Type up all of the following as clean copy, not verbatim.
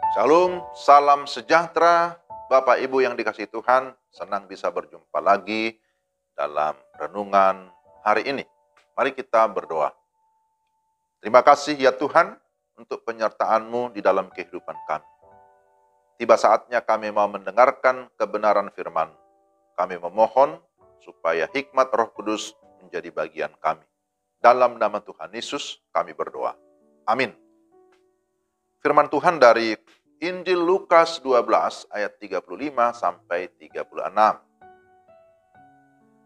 Shalom, salam sejahtera, Bapak Ibu yang dikasihi Tuhan. Senang bisa berjumpa lagi dalam renungan hari ini. Mari kita berdoa. Terima kasih ya Tuhan untuk penyertaan-Mu di dalam kehidupan kami. Tiba saatnya kami mau mendengarkan kebenaran firman. Kami memohon supaya hikmat Roh Kudus menjadi bagian kami. Dalam nama Tuhan Yesus kami berdoa. Amin. Firman Tuhan dari Injil Lukas 12 ayat 35 sampai 36.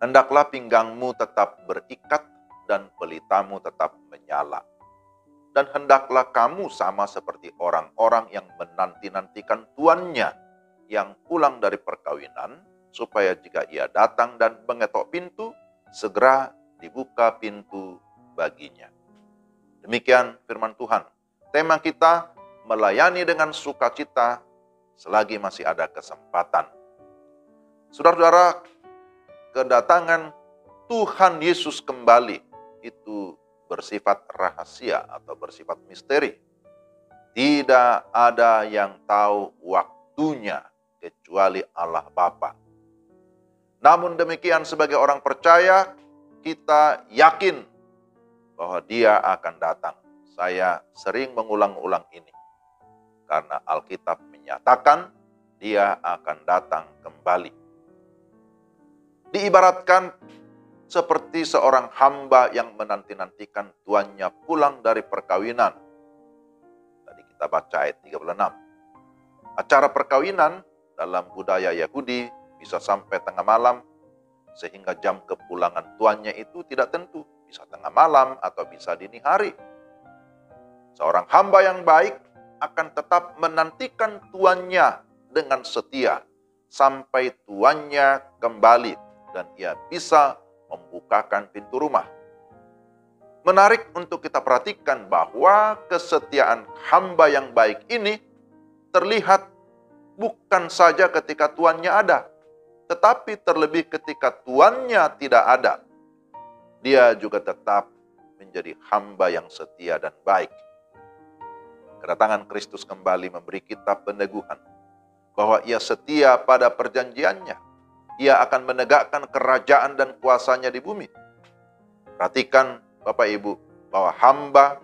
Hendaklah pinggangmu tetap berikat dan pelitamu tetap menyala. Dan hendaklah kamu sama seperti orang-orang yang menanti-nantikan tuannya yang pulang dari perkawinan, supaya jika ia datang dan mengetok pintu, segera dibuka pintu baginya. Demikian firman Tuhan. Tema kita, melayani dengan sukacita selagi masih ada kesempatan. Saudara-saudara, kedatangan Tuhan Yesus kembali itu bersifat rahasia atau bersifat misteri. Tidak ada yang tahu waktunya kecuali Allah Bapa. Namun demikian, sebagai orang percaya, kita yakin bahwa Dia akan datang. Saya sering mengulang-ulang ini. Karena Alkitab menyatakan Dia akan datang kembali. Diibaratkan seperti seorang hamba yang menanti-nantikan tuannya pulang dari perkawinan. Tadi kita baca ayat 36. Acara perkawinan dalam budaya Yahudi bisa sampai tengah malam, sehingga jam kepulangan tuannya itu tidak tentu. Bisa tengah malam atau bisa dini hari. Seorang hamba yang baik akan tetap menantikan tuannya dengan setia sampai tuannya kembali dan ia bisa membukakan pintu rumah. Menarik untuk kita perhatikan bahwa kesetiaan hamba yang baik ini terlihat bukan saja ketika tuannya ada, tetapi terlebih ketika tuannya tidak ada. Dia juga tetap menjadi hamba yang setia dan baik. Kedatangan Kristus kembali memberi kita peneguhan bahwa Ia setia pada perjanjiannya. Ia akan menegakkan kerajaan dan kuasanya di bumi. Perhatikan Bapak Ibu bahwa hamba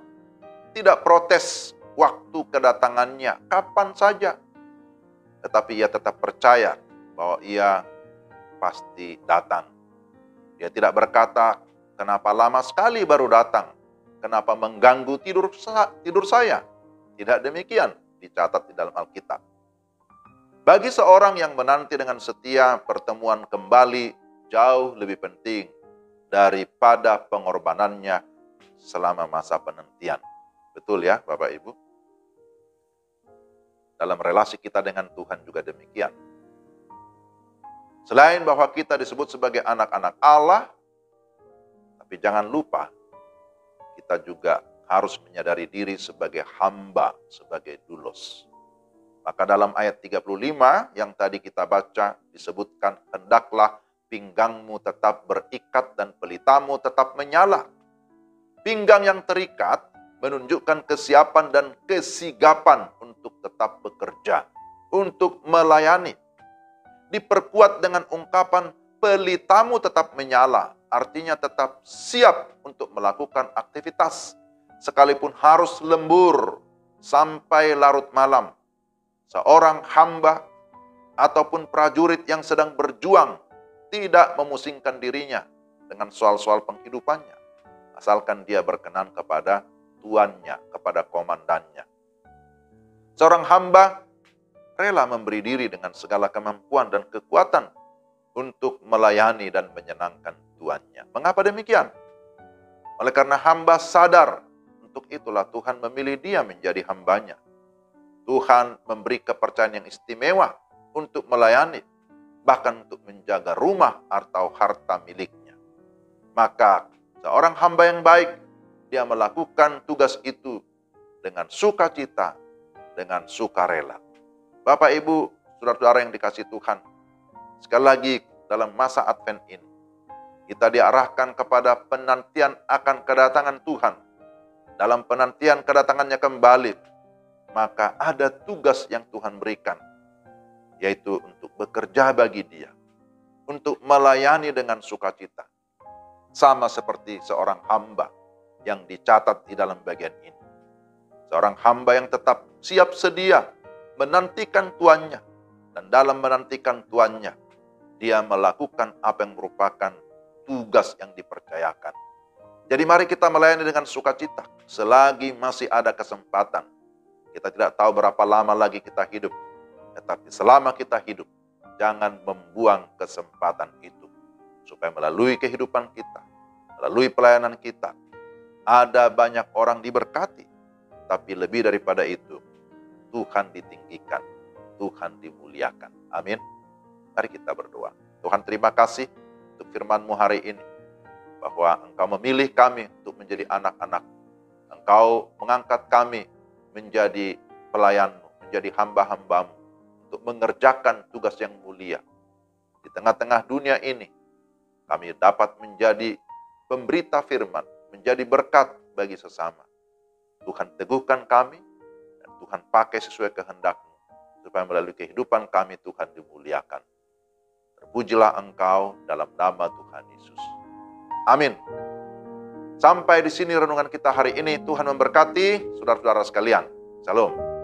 tidak protes waktu kedatangannya kapan saja. Tetapi ia tetap percaya bahwa Ia pasti datang. Dia tidak berkata, kenapa lama sekali baru datang? Kenapa mengganggu tidur saya? Tidak demikian dicatat di dalam Alkitab. Bagi seorang yang menanti dengan setia, pertemuan kembali jauh lebih penting daripada pengorbanannya selama masa penantian. Betul ya Bapak Ibu? Dalam relasi kita dengan Tuhan juga demikian. Selain bahwa kita disebut sebagai anak-anak Allah, tapi jangan lupa kita juga harus menyadari diri sebagai hamba, sebagai doulos. Maka dalam ayat 35 yang tadi kita baca disebutkan, hendaklah pinggangmu tetap berikat dan pelitamu tetap menyala. Pinggang yang terikat menunjukkan kesiapan dan kesigapan untuk tetap bekerja, untuk melayani. Diperkuat dengan ungkapan pelitamu tetap menyala, artinya tetap siap untuk melakukan aktivitas, sekalipun harus lembur sampai larut malam. Seorang hamba ataupun prajurit yang sedang berjuang tidak memusingkan dirinya dengan soal-soal penghidupannya, asalkan dia berkenan kepada tuannya, kepada komandannya. Seorang hamba rela memberi diri dengan segala kemampuan dan kekuatan untuk melayani dan menyenangkan tuannya. Mengapa demikian? Oleh karena hamba sadar, untuk itulah Tuhan memilih dia menjadi hambanya. Tuhan memberi kepercayaan yang istimewa untuk melayani, bahkan untuk menjaga rumah atau harta miliknya. Maka seorang hamba yang baik, dia melakukan tugas itu dengan sukacita, dengan sukarela. Bapak Ibu, saudara-saudara yang dikasihi Tuhan, sekali lagi dalam masa Advent ini, kita diarahkan kepada penantian akan kedatangan Tuhan. Dalam penantian kedatangannya kembali, maka ada tugas yang Tuhan berikan, yaitu untuk bekerja bagi Dia, untuk melayani dengan sukacita. Sama seperti seorang hamba yang dicatat di dalam bagian ini. Seorang hamba yang tetap siap sedia menantikan tuannya, dan dalam menantikan tuannya, dia melakukan apa yang merupakan tugas yang dipercayakan. Jadi mari kita melayani dengan sukacita selagi masih ada kesempatan. Kita tidak tahu berapa lama lagi kita hidup, tetapi selama kita hidup, jangan membuang kesempatan itu. Supaya melalui kehidupan kita, melalui pelayanan kita, ada banyak orang diberkati. Tapi lebih daripada itu, Tuhan ditinggikan, Tuhan dimuliakan. Amin. Mari kita berdoa. Tuhan, terima kasih untuk firman-Mu hari ini, bahwa Engkau memilih kami untuk menjadi anak-anak. Engkau mengangkat kami menjadi pelayan-Mu, menjadi hamba-hamba-Mu, untuk mengerjakan tugas yang mulia. Di tengah-tengah dunia ini, kami dapat menjadi pemberita firman, menjadi berkat bagi sesama. Tuhan teguhkan kami, dan Tuhan pakai sesuai kehendak-Mu, supaya melalui kehidupan kami Tuhan dimuliakan. Terpujilah Engkau dalam nama Tuhan Yesus. Amin. Sampai di sini renungan kita hari ini. Tuhan memberkati saudara-saudara sekalian. Shalom.